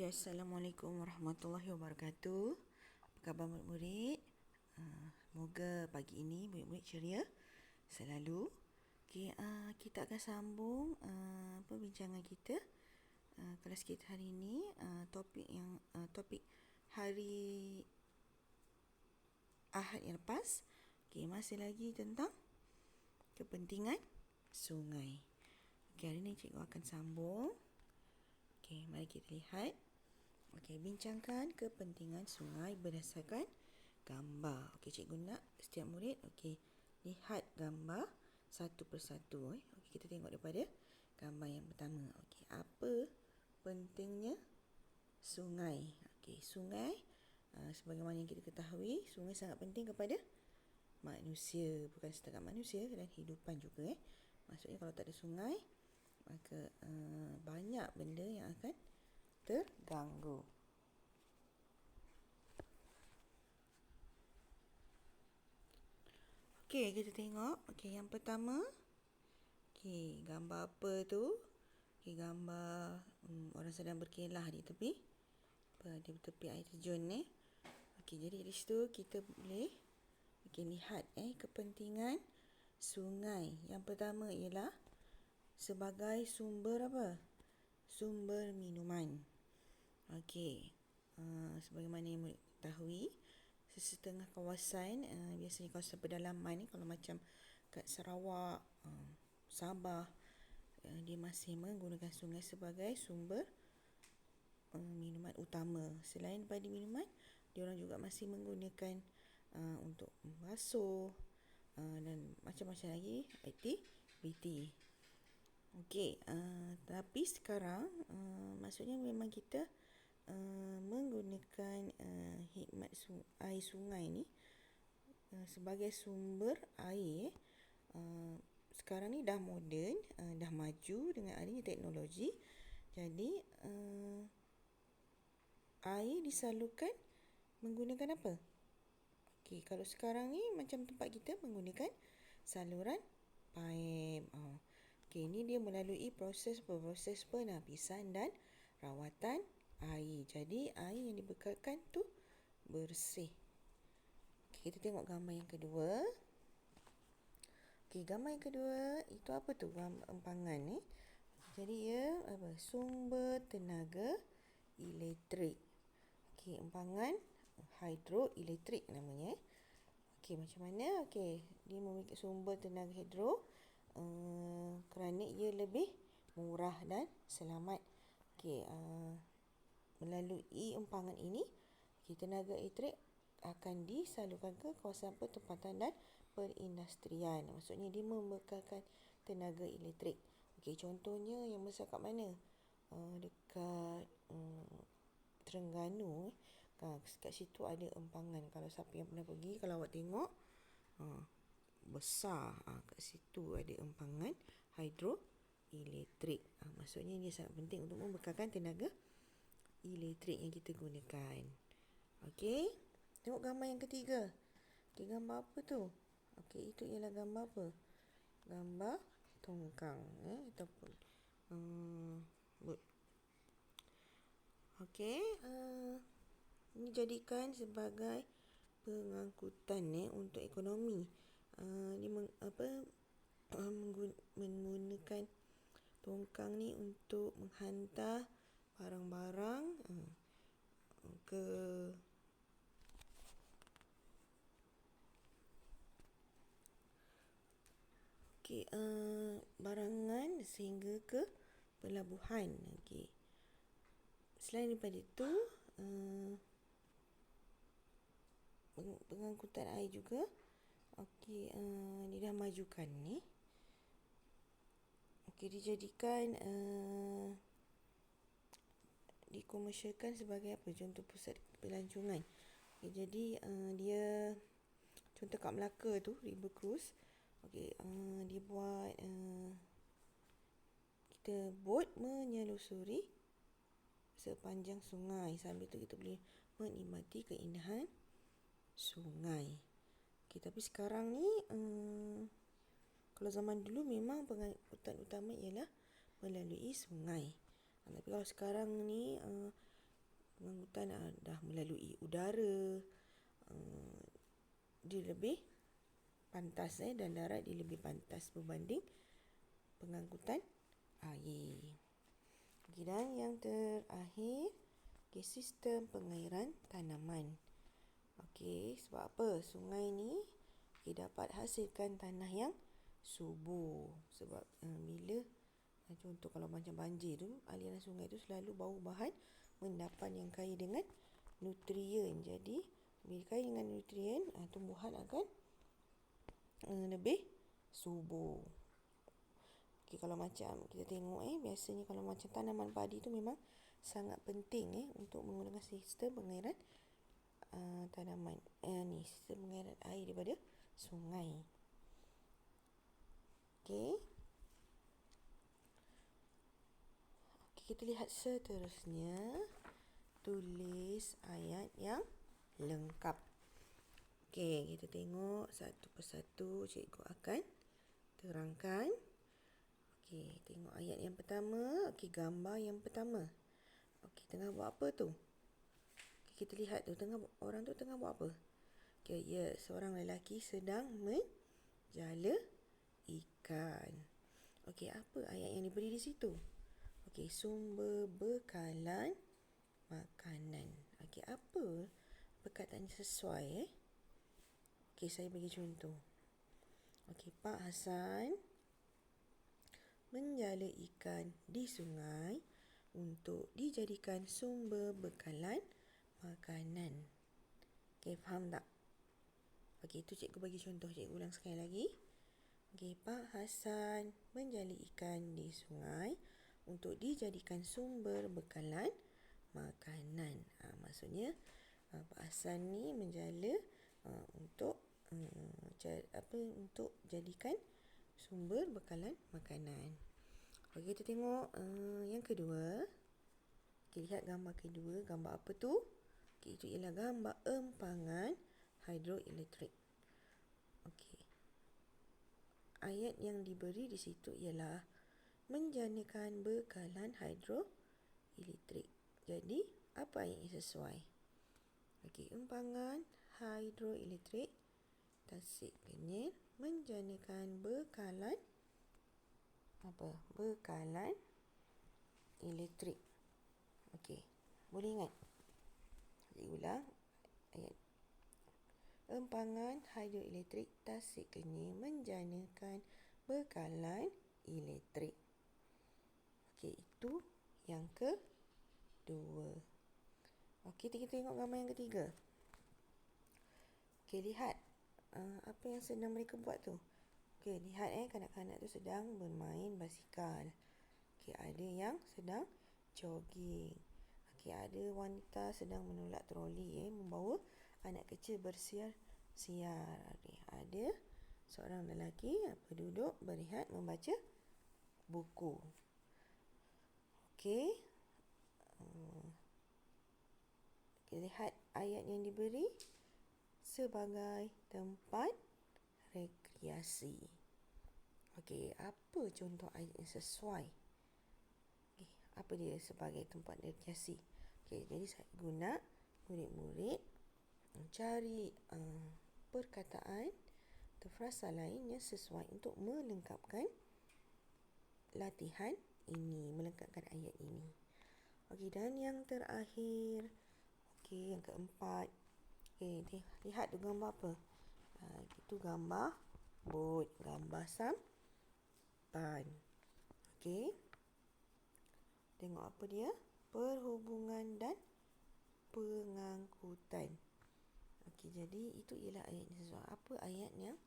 Okay, Assalamualaikum warahmatullahi wabarakatuh. Apa khabar murid-murid? Semoga pagi ini murid-murid ceria selalu. Okay, kita akan sambung perbincangan kita. Kelas kita hari ini topik hari Ahad yang lepas. Okay, masih lagi tentang kepentingan sungai. Okay, hari ini cikgu akan sambung. Okey, mari kita lihat. Okey, bincangkan kepentingan sungai berdasarkan gambar. Okey, cikgu nak setiap murid lihat gambar satu persatu. Okey, kita tengok daripada gambar yang pertama. Okey, apa pentingnya sungai? Okey, sungai sebagaimana yang kita ketahui, sungai sangat penting kepada manusia, bukan setakat manusia dan hidupan juga. Maksudnya kalau tak ada sungai, maka banyak benda yang akan terganggu. Okey, kita tengok. Okey, yang pertama. Okey, gambar apa tu? Okey, gambar orang sedang berkelah di tepi air terjun ni. Okey, jadi di situ kita boleh lihat kepentingan sungai. Yang pertama ialah sebagai sumber apa? Sumber minuman. Okey. Sebagaimana yang murid ketahui, sesetengah kawasan, biasanya kawasan pedalaman ni, kalau macam kat Sarawak, Sabah, dia masih menggunakan sungai sebagai sumber minuman utama. Selain daripada minuman, diorang juga masih menggunakan untuk membasuh dan macam-macam lagi aktiviti. Okey, tapi sekarang maksudnya memang kita menggunakan hikmat air sungai ni sebagai sumber air. Sekarang ni dah moden, dah maju dengan adanya teknologi. Jadi air disalurkan menggunakan apa? Okey, kalau sekarang ni macam tempat kita menggunakan saluran paip. Okey, ini dia melalui proses penapisan dan rawatan air. Jadi air yang dibekalkan tu bersih. Okey, kita tengok gambar yang kedua. Okey, gambar yang kedua itu apa tu? Gambar empangan ni. Jadi ia apa? Sumber tenaga elektrik. Okey, empangan hidroelektrik namanya. Okey, macam mana? Okey, dia memiliki sumber tenaga hidro kerana ia lebih murah dan selamat. Okey, melalui empangan ini, tenaga elektrik akan disalurkan ke kawasan pertempatan dan perindustrian. Maksudnya dia membekalkan tenaga elektrik. Okey, contohnya yang besar kat mana? Dekat Terengganu. Kat situ ada empangan. Kalau siapa yang pernah pergi, kalau awak tengok, besar. Kat situ ada empangan hidroelektrik. Maksudnya dia sangat penting untuk membekalkan tenaga elektrik yang kita gunakan. Okey, tengok gambar yang ketiga. Okey, gambar apa tu? Okey, itu ialah gambar apa? Gambar tongkang ataupun bot. Okey, ini jadikan sebagai pengangkutan untuk ekonomi. Dia menggunakan tongkang ni untuk menghantar barang-barang ke barangan sehingga ke pelabuhan. Okey. Selain daripada itu, pengangkutan air juga. Okey, dia dah majukan ni. Okey, dijadikan dikomersialkan sebagai apa? Contoh pusat pelancongan. Okay, jadi dia contoh kat Melaka tu, River Cruise. Okey, dia buat kita bot menyelusuri sepanjang sungai. Sambil tu kita boleh menikmati keindahan sungai. Okey, tapi sekarang ni kalau zaman dulu memang pengangkutan utama ialah melalui sungai. Tapi kalau sekarang ni pengangkutan dah melalui udara, dia lebih pantas dan darat dia lebih pantas berbanding pengangkutan air. Dan yang terakhir, sistem pengairan tanaman. Sebab apa? Sungai ni dapat hasilkan tanah yang subur. Sebab bila contoh kalau macam banjir tu, aliran sungai tu selalu bawa bahan endapan yang kaya dengan nutrien. Jadi bila kaya dengan nutrien, tumbuhan akan lebih subur. Kalau macam kita tengok biasanya kalau macam tanaman padi tu memang sangat penting untuk menggunakan sistem pengairan tanaman. Sistem pengairan air daripada sungai. Kita lihat seterusnya. Tulis ayat yang lengkap. Kita tengok satu persatu cikgu akan terangkan. Tengok ayat yang pertama. Gambar yang pertama. Tengah buat apa tu? Kita lihat tu, orang tu tengah buat apa? Seorang lelaki sedang menjala ikan. Apa ayat yang diberi di situ? Sumber bekalan makanan. Apa perkataan sesuai? Saya bagi contoh. Pak Hasan menjala ikan di sungai untuk dijadikan sumber bekalan makanan. Faham tak? Itu cikgu bagi contoh. Cikgu ulang sekali lagi. Pak Hasan menjala ikan di sungai untuk dijadikan sumber bekalan makanan. Maksudnya Pak Hasan ni menjala untuk jadikan sumber bekalan makanan. Kita tengok yang kedua. Lihat gambar kedua. Gambar apa tu? Itu ialah gambar empangan hidroelektrik. Ayat yang diberi di situ ialah menjanakan bekalan hidroelektrik. Jadi, apa ayat yang sesuai? Empangan hidroelektrik Tasik Kenyir menjanakan bekalan bekalan elektrik. Boleh ingat? Ulang ayat. Empangan hidroelektrik Tasik Kenyir menjanakan bekalan elektrik. Itu yang kedua. Kita tengok gambar yang ketiga. Lihat apa yang sedang mereka buat tu. Lihat kanak-kanak tu sedang bermain basikal. Ada yang sedang jogging. Ada wanita sedang menolak troli membawa anak kecil bersiar-siar. Ada seorang lelaki duduk berehat membaca buku. Lihat ayat yang diberi sebagai tempat rekreasi. Apa contoh ayat yang sesuai? Apa dia sebagai tempat rekreasi? Jadi saya guna murid-murid cari perkataan atau frasa lain yang sesuai untuk melengkapkan latihan ini, melengkapkan ayat ini. Dan yang terakhir, yang keempat. Lihat tu gambar apa? Itu gambar bot, gambar sampan. Tengok apa dia? Perhubungan dan pengangkutan. Jadi itu ialah ayat yang sesuai. Apa ayat yang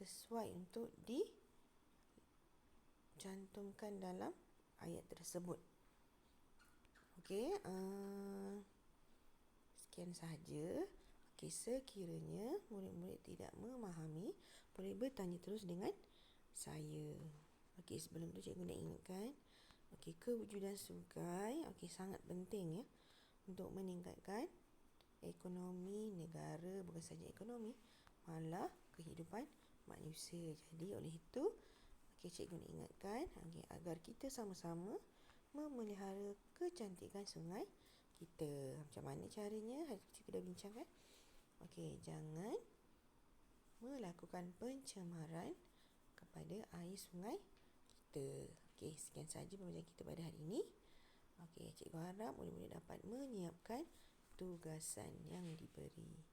sesuai untuk dicantumkan dalam ayat tersebut? Sekian sahaja. Sekiranya murid-murid tidak memahami, boleh bertanya terus dengan saya. Sebelum tu cikgu nak ingatkan, kewujudan sungai sangat penting untuk meningkatkan ekonomi negara, bukan saja ekonomi, malah kehidupan manusia. Jadi oleh itu, cikgu nak ingatkan agar kita sama-sama memelihara kecantikan sungai kita. Macam mana caranya? Hari tu kita dah bincangkan. Okey, jangan melakukan pencemaran kepada air sungai kita. Okey, sekian sahaja pembelajaran kita pada hari ini. Okey, cikgu harap mudah-mudahan dapat menyiapkan tugasan yang diberi.